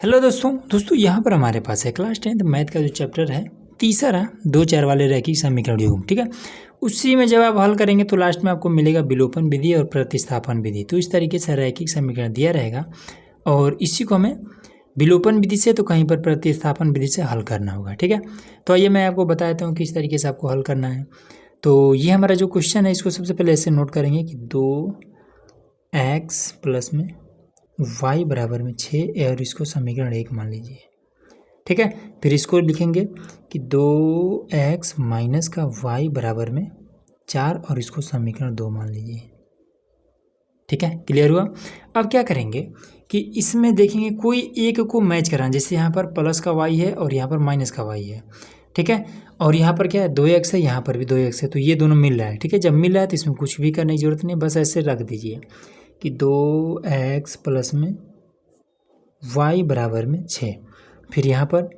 Hello दोस्तों यहाँ पर हमारे पास है क्लास 10th मैथ का जो चैप्टर है तीसरा 2 4 वाले रैखिक समीकरण युग्म। ठीक है, उसी में जब आप हल करेंगे तो लास्ट में आपको मिलेगा विलोपन विधि और प्रतिस्थापन विधि। तो इस तरीके से रैखिक समीकरण दिया रहेगा और इसी को हमें विलोपन विधि से तो कहीं पर प्रतिस्थापन विधि से हल करना होगा। ठीक है, तो आइए मैं आपको बता देता हूँ किस तरीके से आपको हल करना है। तो ये हमारा जो क्वेश्चन है इसको सबसे पहले ऐसे नोट करेंगे कि 2x प्लस में y बराबर में 6 और इसको समीकरण 1 मान लीजिए। ठीक है, फिर इसको लिखेंगे कि 2x माइनस का y बराबर में 4 और इसको समीकरण 2 मान लीजिए। ठीक है, क्लियर हुआ। अब क्या करेंगे कि इसमें देखेंगे कोई एक को मैच कराना, जैसे यहाँ पर प्लस का y है और यहाँ पर माइनस का y है। ठीक है, और यहाँ पर क्या है 2x है, यहाँ पर भी 2x है, तो ये दोनों मिल रहा है। ठीक है, जब मिल रहा है तो इसमें कुछ भी करने की जरूरत नहीं, बस ऐसे रख दीजिए कि 2x प्लस में y बराबर में 6, फिर यहाँ पर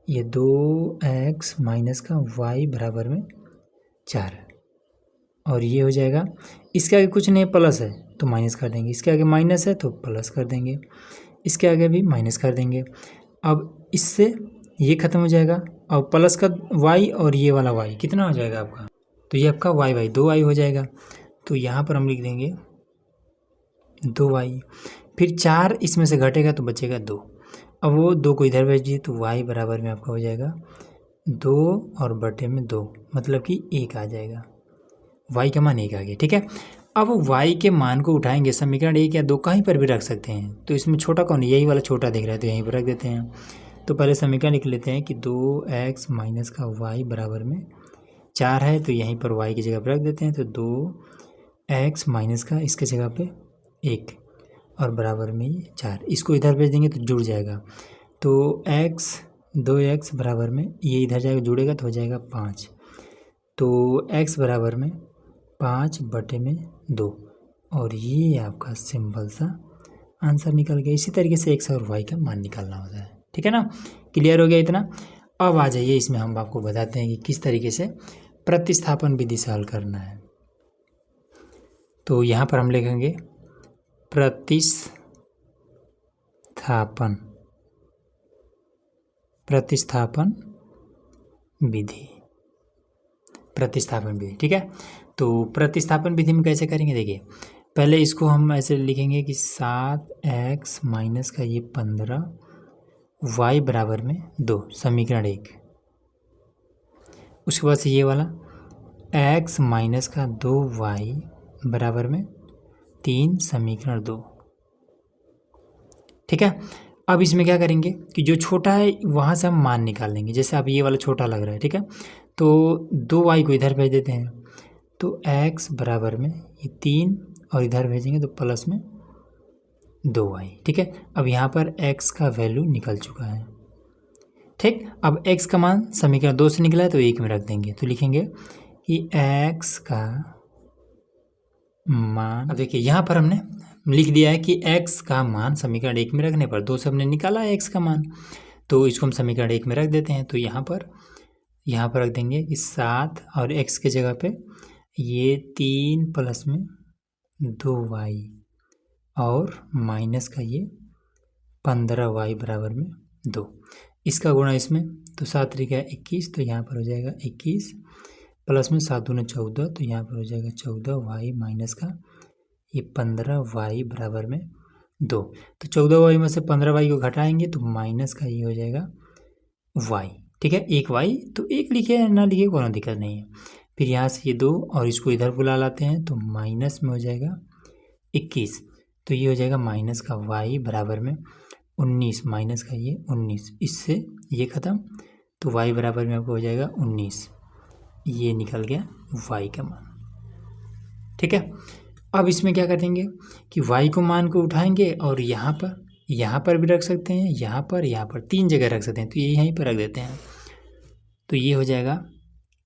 ये 2x माइनस का y बराबर में 4 और ये हो जाएगा। इसके आगे कुछ नहीं प्लस है तो माइनस कर देंगे, इसके आगे माइनस है तो प्लस कर देंगे, इसके आगे भी माइनस कर देंगे। अब इससे ये ख़त्म हो जाएगा और प्लस का y और ये वाला y कितना हो जाएगा आपका, तो ये आपका y 2y हो जाएगा। तो यहाँ पर हम लिख देंगे 2y, फिर 4 इसमें से घटेगा तो बचेगा 2। अब वो 2 को इधर भेज दीजिए तो y बराबर में आपका हो जाएगा 2 और बटे में 2, मतलब कि 1 आ जाएगा। y का मान 1 आ गया। ठीक है, अब y के मान को उठाएंगे, समीकरण 1 या 2 कहीं पर भी रख सकते हैं। तो इसमें छोटा कौन है, यही वाला छोटा दिख रहा है तो यहीं पर रख देते हैं। तो पहले समीकरण लिख लेते हैं कि 2x माइनस का y बराबर में 4 है, तो यहीं पर y की जगह पर रख देते हैं। तो 2x माइनस का इसके जगह पे 1 और बराबर में ये 4, इसको इधर भेज देंगे तो जुड़ जाएगा। तो x 2x बराबर में ये इधर जाएगा, जुड़ेगा तो हो जाएगा 5। तो x बराबर में 5 बटे में 2 और ये आपका सिंपल सा आंसर निकल गया। इसी तरीके से x और y का मान निकालना होता है। ठीक है ना, क्लियर हो गया इतना। अब आ जाइए इसमें हम आपको बताते हैं कि किस तरीके से प्रतिस्थापन विधि से हल करना है। तो यहाँ पर हम लिखेंगे प्रतिस्थापन विधि। ठीक है, तो प्रतिस्थापन विधि में कैसे करेंगे, देखिए पहले इसको हम ऐसे लिखेंगे कि 7x माइनस का ये 15 y बराबर में 2 समीकरण 1। उसके बाद से ये वाला x माइनस का 2y बराबर में 3 समीकरण 2। ठीक है, अब इसमें क्या करेंगे कि जो छोटा है वहाँ से हम मान निकाल लेंगे। जैसे अब ये वाला छोटा लग रहा है, ठीक है, तो 2y को इधर भेज देते हैं। तो x बराबर में ये 3 और इधर भेजेंगे तो प्लस में 2y। ठीक है, अब यहाँ पर x का वैल्यू निकल चुका है। ठीक, अब x का मान समीकरण 2 से निकला है तो 1 में रख देंगे। तो लिखेंगे कि x का मान, अब देखिए यहाँ पर हमने लिख दिया है कि x का मान समीकरण 1 में रखने पर 2 से हमने निकाला है x का मान, तो इसको हम समीकरण 1 में रख देते हैं। तो यहाँ पर रख देंगे कि 7 और x के जगह पे ये 3 प्लस में 2y और माइनस का ये 15y बराबर में 2, इसका गुणा इसमें तो 7 त्रिक है 21, तो यहाँ पर हो जाएगा 21 प्लस में 7 दूनी 14, तो यहाँ पर हो जाएगा 14y माइनस का ये 15y बराबर में 2। तो 14y में से 15y को घटाएंगे तो माइनस का ये हो जाएगा y। ठीक है, एक y तो एक लिखे ना लिखे कोई दिक्कत नहीं है। फिर यहाँ से ये 2 और इसको इधर बुला लाते हैं तो माइनस में हो जाएगा 21, तो ये हो जाएगा माइनस का y बराबर में 19 माइनस का ये 19, इससे ये ख़त्म, तो y बराबर में आपको हो जाएगा 19। ये निकल गया y का मान। ठीक है, अब इसमें क्या कर देंगे कि y को मान को उठाएंगे और यहाँ पर भी रख सकते हैं, यहाँ पर 3 जगह रख सकते हैं, तो ये यहीं पर रख देते हैं। तो ये हो जाएगा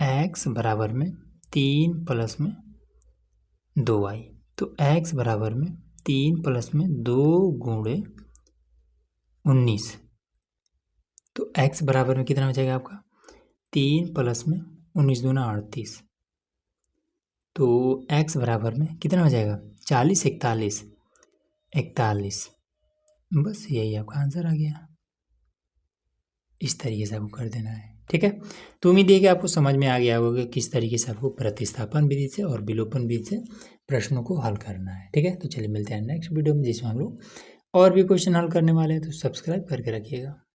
x बराबर में 3 प्लस में 2y, तो x बराबर में 3 प्लस में 2 गुणे 19, तो x बराबर में कितना हो जाएगा आपका 3 प्लस में 19 दूना 38, तो x बराबर में कितना हो जाएगा 40 41, बस यही आपका आंसर आ गया। इस तरीके से आपको कर देना है। ठीक है, तो उम्मीद है कि आपको समझ में आ गया होगा कि किस तरीके से आपको प्रतिस्थापन विधि से और विलोपन विधि से प्रश्नों को हल करना है। ठीक है, तो चलिए मिलते हैं नेक्स्ट वीडियो में जिसमें हम लोग और भी क्वेश्चन हल करने वाले हैं। तो सब्सक्राइब करके रखिएगा।